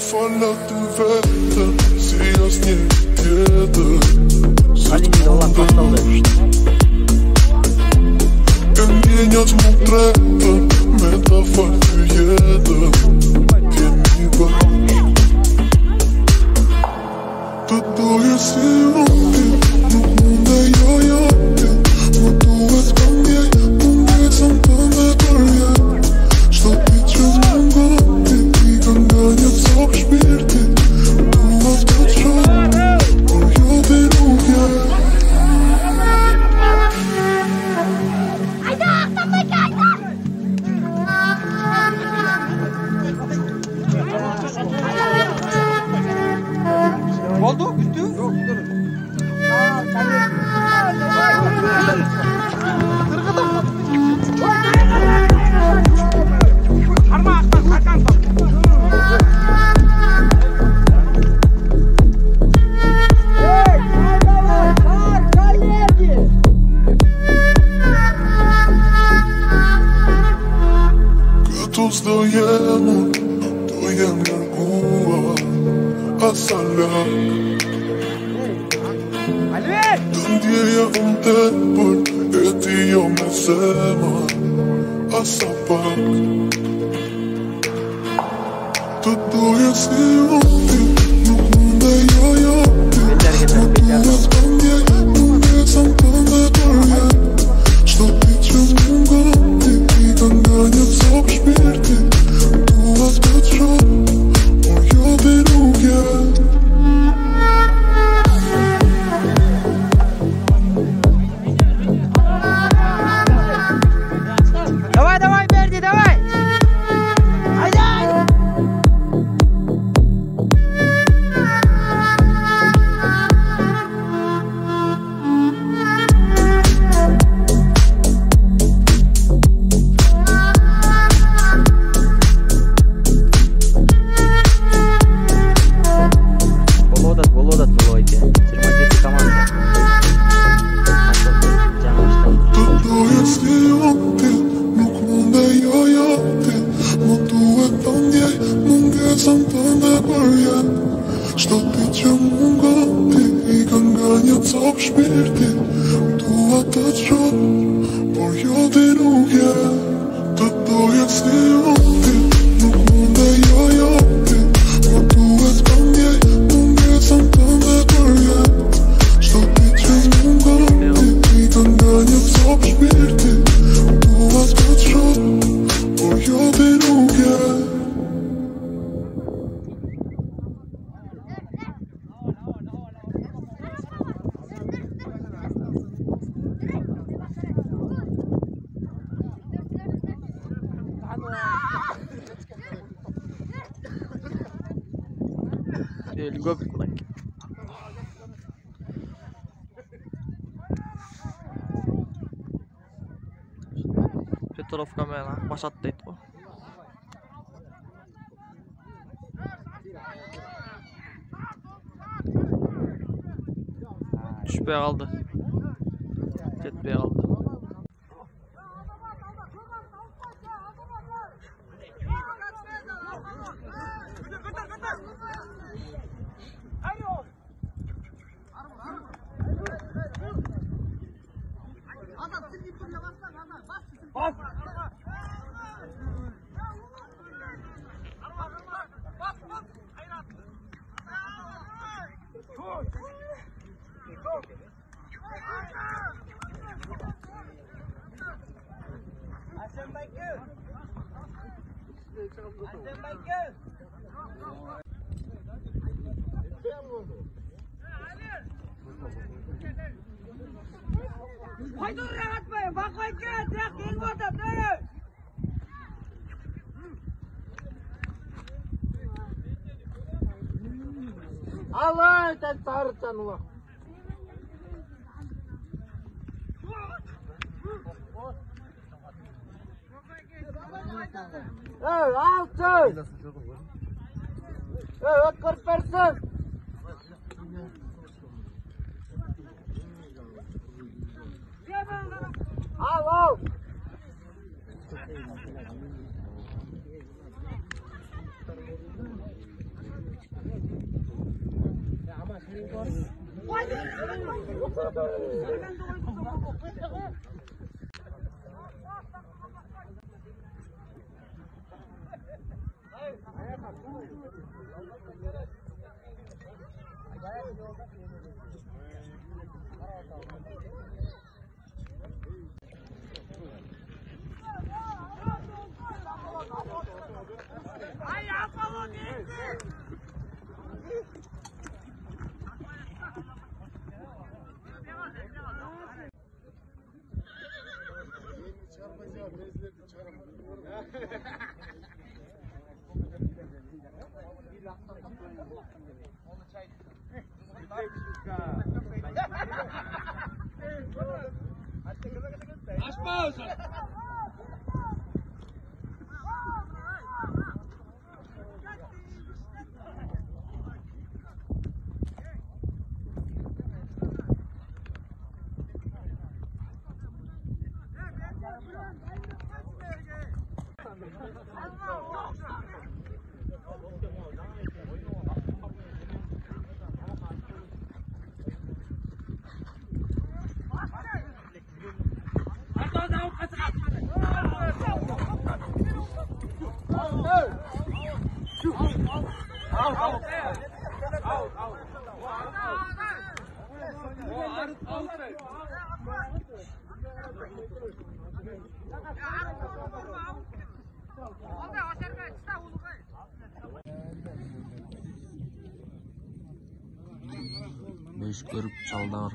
фалят ветер, сияет снег где-то. Конец мутрета, метафорюеда. Теми todo esse ontem, no mundo eu но tu вспомни, помни сам планетария, что ты чувствуешь годы, и гоняется в шпирте, tu встретишь, мою дорогу. Oldu? Bitti? Yok, gidelim. Като сдаем, доем нъргува, асаляк. Тъндия умтепър, етия ме взема, асапак. Тъдоя си умти, но мунда я-яти, но спомня, не съм планетария, що тичам готи и гоняться в шпирти, това втеча, моя дорога. Давай, Берди, давай! Айда! Володат, Володя. 27 команда. Тъдоя си умти, мунда я-яти, но tu вспомня, не съм планетария, що тичам готи и гоняться в шпирти, това теча, моя дорога. Тъдоя си умти, мунда я-яти, но tu вспомня, не съм планетария, що тичам готи и гоняться в шпирти, това теча, моя дорога. Ele gosta de moleque. Петровка мена, башат дейді ғой. Түшпей қалды. Жетпей қалды. Haydur rahatmayın, bakmayın ki, direkt gelin orada, değil. Allah, sen sarıcan ulan. Evet, altı. Evet, 40%. Al. Beş görüp çaldılar.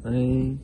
Hey.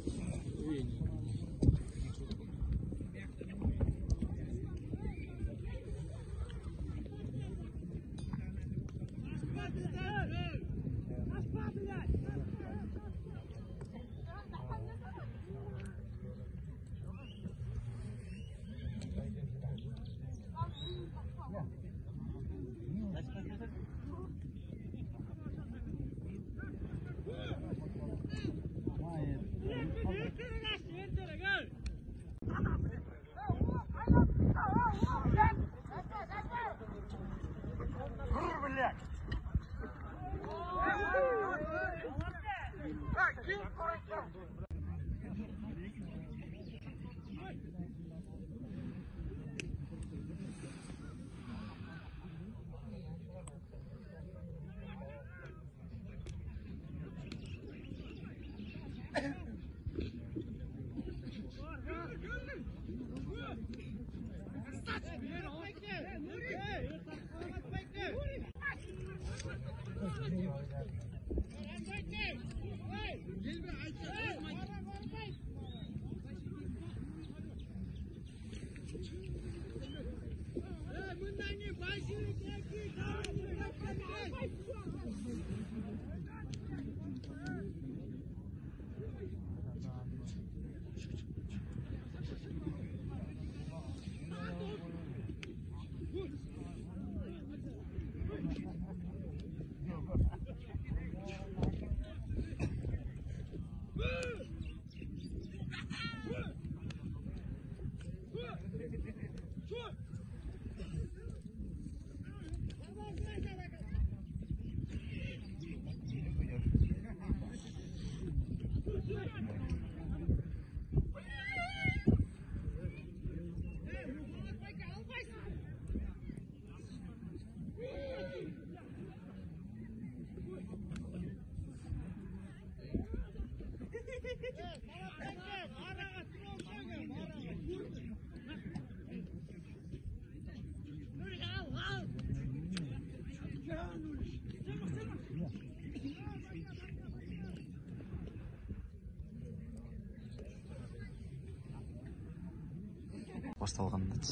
башталган матч.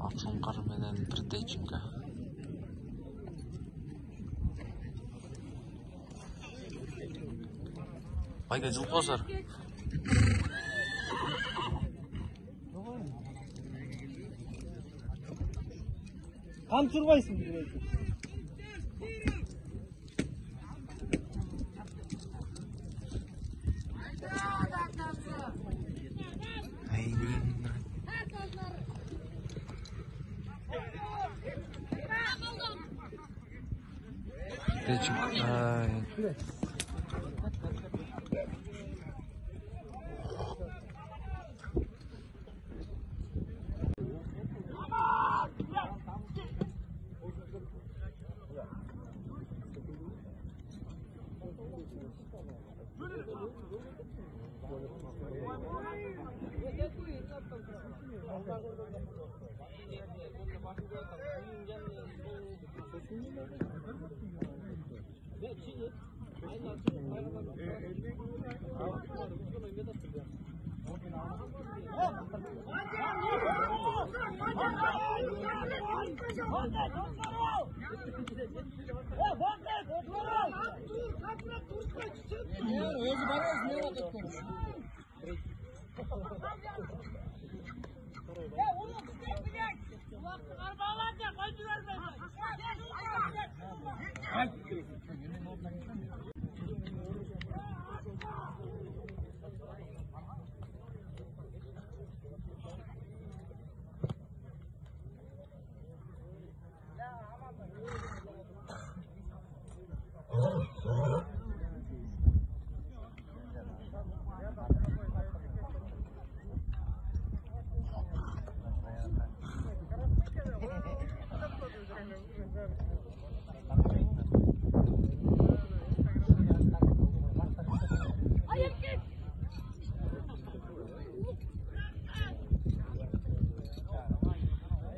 Акшумкар менен Притеченко. Haydi Жылпозор. Там турбайсың.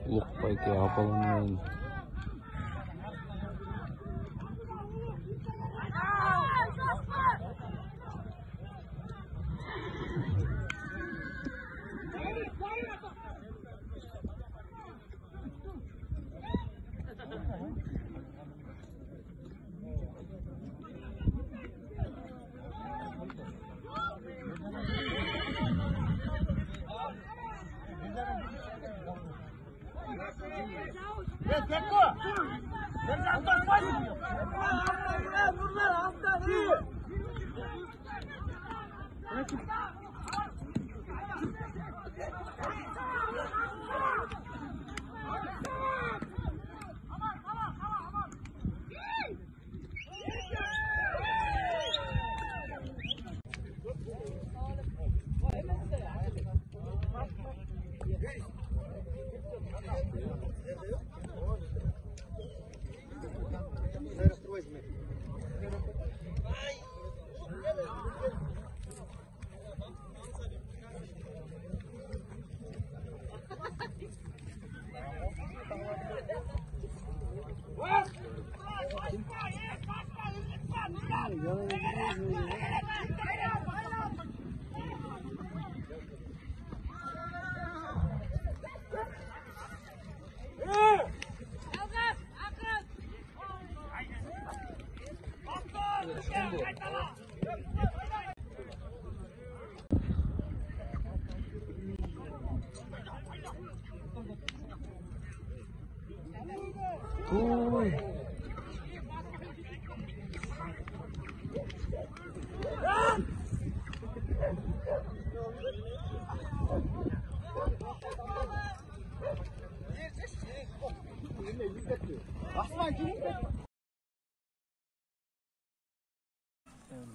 Lukpayki apalının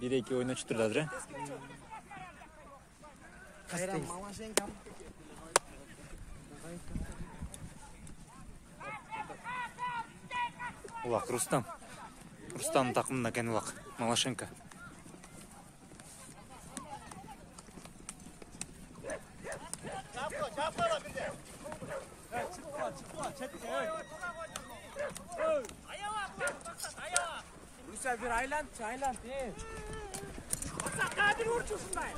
Bir-iki oynaşı turdadır. Ulak Rustam. Rustam takımında kendi ulak. Malashenko. Rusya bir Ayland. Kadir vurçusun ben.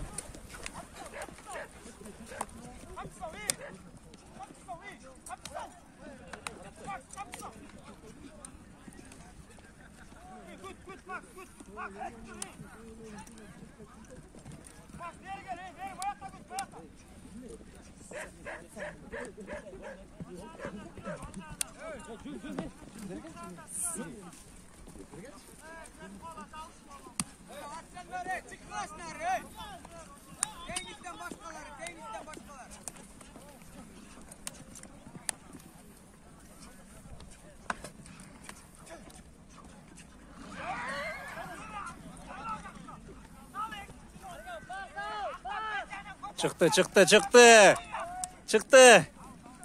Çıktı.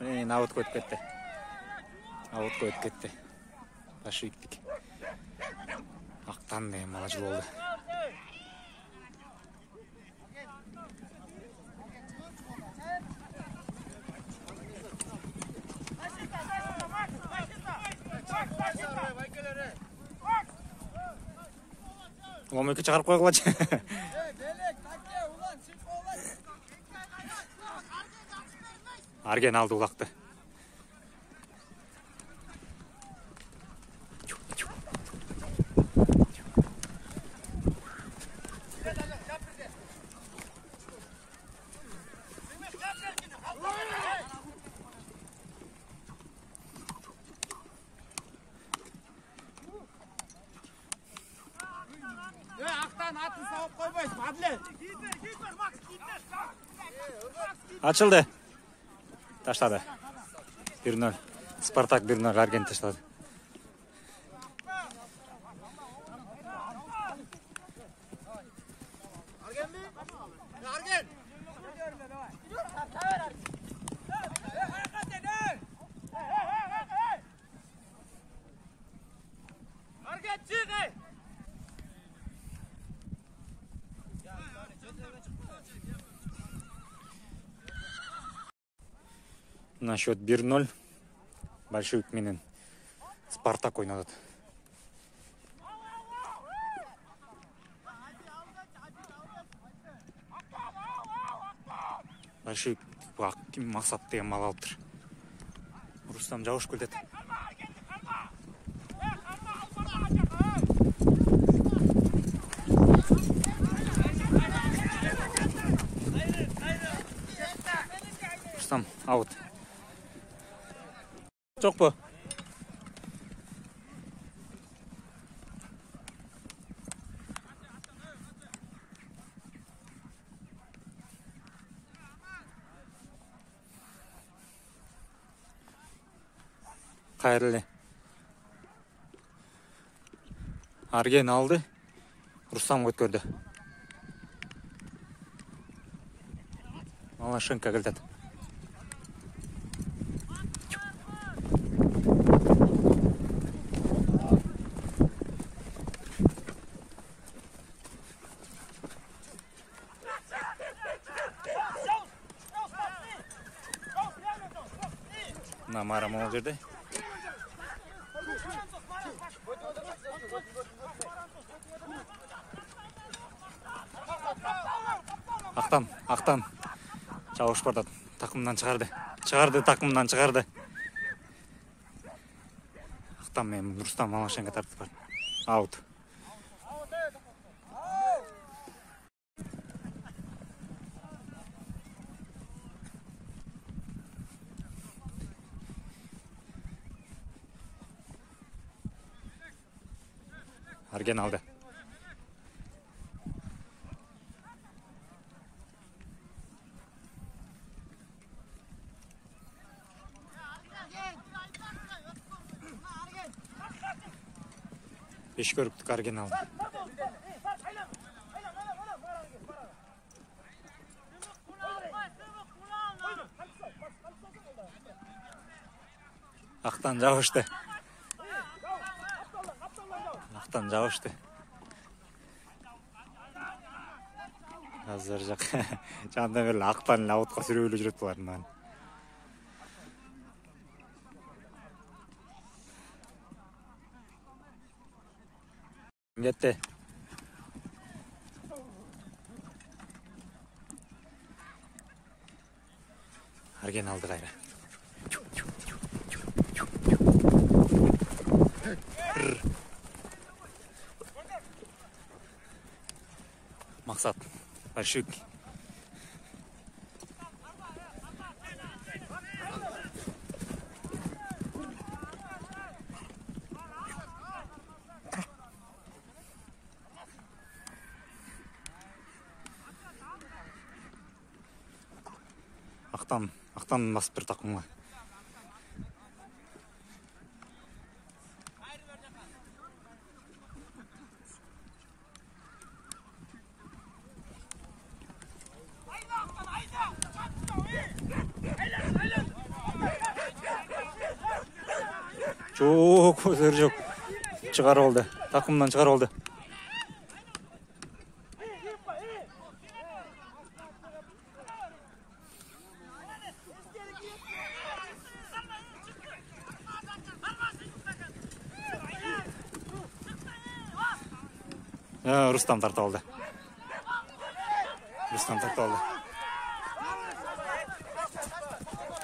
Outқа өтіп кетті. Outқа өтіп кетті. Ташы иттік. Ақтан мала жыл болды. Ломекі шығарып қойғылачы. Арген алды ұлақты. Açıldı. Taşladı. 1-0. Spartak 1-0 Argen taşladı. На счет 1-0. Большевик менен Спартак ойнады. Большевик мақсат деген мал алып тұр. Рустам жауыш көлдеді. Рустам аут. Жоқ bu. Қайырлы. Арген алды. Рустам өткөрді. Малашенко келдеді. Намара мол жерде. Ақтан. Жауыш барды. Тақымдан шығарды. Тақымдан шығарды. Ақтан мен Рустам Малашенко тартып бар. Аут. Арген алды. Beş körüktük Argen aldı. Ақтан жауышты. Азыр жақ. Жанда берлі Ақтан аутқа сүрөөлү жүрөт булардын. Кетти. Ген алды кайра. Максат. Большик. Ақтан басып бір тақымға. Жоқ, өзір жоқ. Шығар oldu. Тақымдан шығар oldu. Рустам тарта oldu.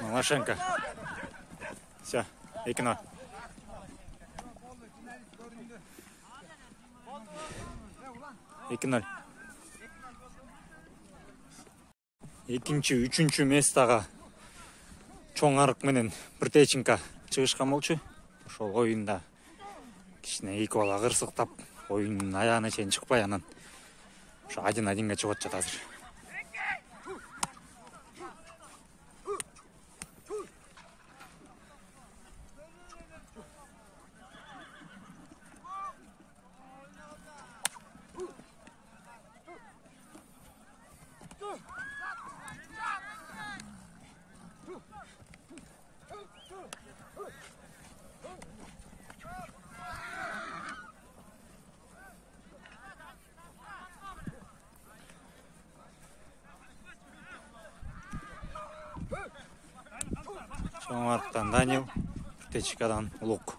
Малашенко. Все, 2-0. Экинчи, үчүнчү местага чоң арык менен Біртеченко чыгышкан болчу. Ошол оюнда кичине 2 бала кырсыктап, оюндун аягына чейин чыкпай, анан ошо 1-1 чыгып атат азыр. Чоң арыктан Данил, Біртеченкодан Лук.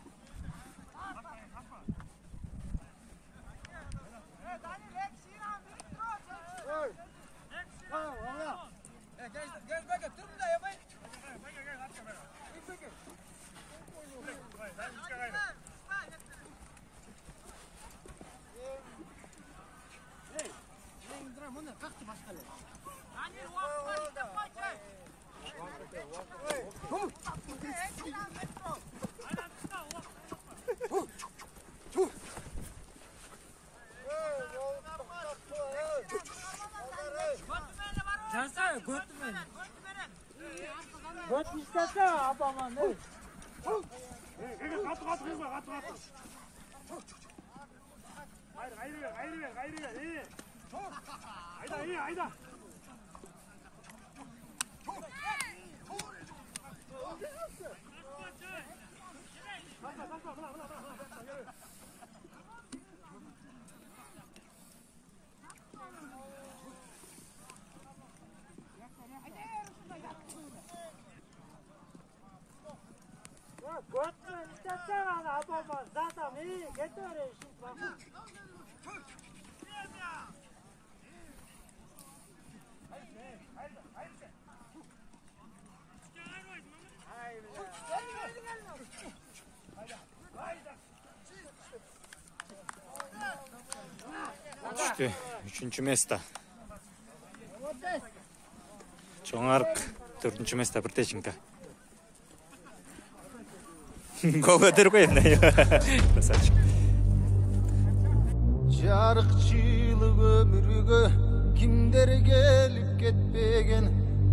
Düştü. 3. место. Чоң арык 4. место Біртеченко. Гол өтіріп қойын. Красавчик. Жарық жылы өмірге кімдер келіп кетпеген,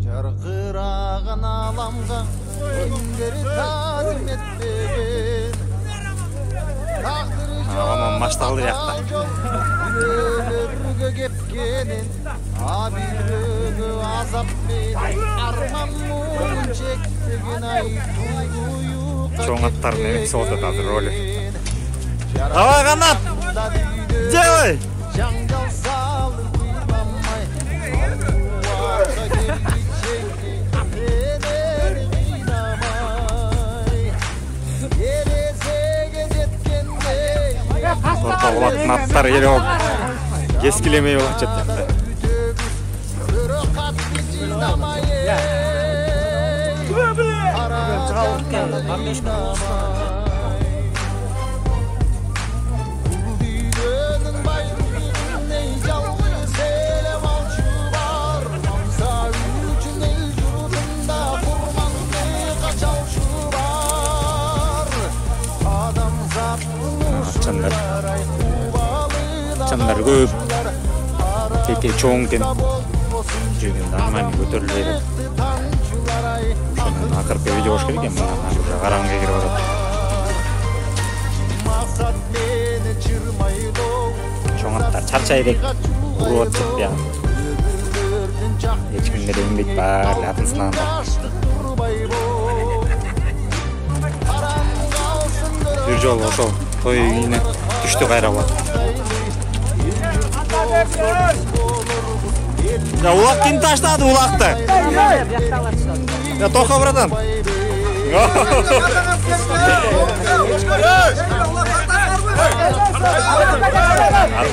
жарқыраған аламға кімдер тазым етпеген. Аламан машталды яқта. Өлерге кепкенен, абирге азап менен, арман мұң чектеген айтуы. Чоң аттардың емесі отады ролі. Давай, Қанат! Делай! Жаңжал салып қиламай, ауруаға келді чекті, менен қинамай. Ересеге жеткенде, Орта болатын аттар елі болып, кескілемей олақ жетті. бір қатты жинамай, Türkiye 15 gün Çanlar көп. Teke çoğunken жүргенде арман көтеріледі. Ошондон акыркы видео болуш керек экен, мына уже караңгы кирип атат. Чоң аттар чарчайды, уруп атышат биян. Эч кимге еңбек бар, атын сынаганда. Бир жолу ошол той үйүнө түштү кайрап атат. Ya ulak kim taşladı ulaktı? Ya toka buradan.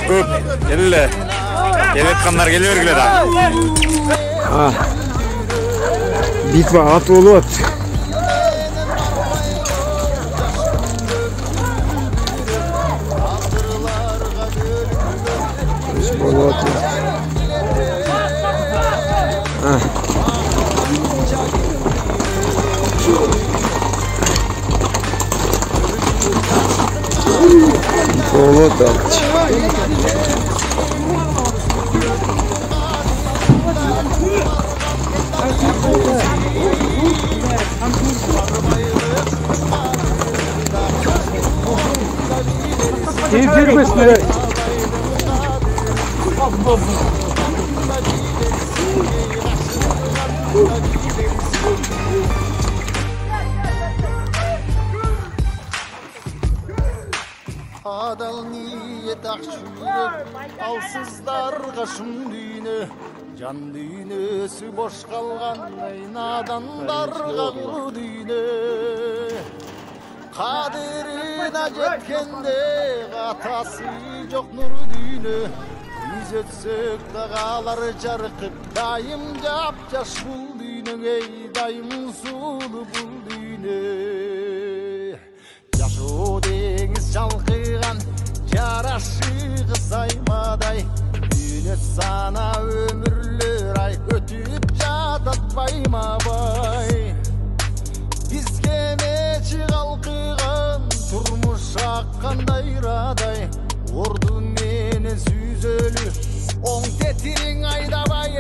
Köp. Gelile. Geletkanlar geliyor gile da. Bitva at olup. Adal niyet akşuyek, alsızlarga şun düğünü, can düğünüsü boş kalgan nadanlarga kuru düğünü. Kaderine jetkende katası yok nur düğünü, biz ötsök da kalar jarkıp dayım japjaş bul düğünü, ey dayım sulu bul düğünü. Yaşo deniz çalkıgan yaraşığı saymaday, düğünü sana ömürlür ay ötüp jatat bayma bay. Bizge neçi kalkıgan turmuş akkanday raday, ordu menen süzölü on tetirin aydabay.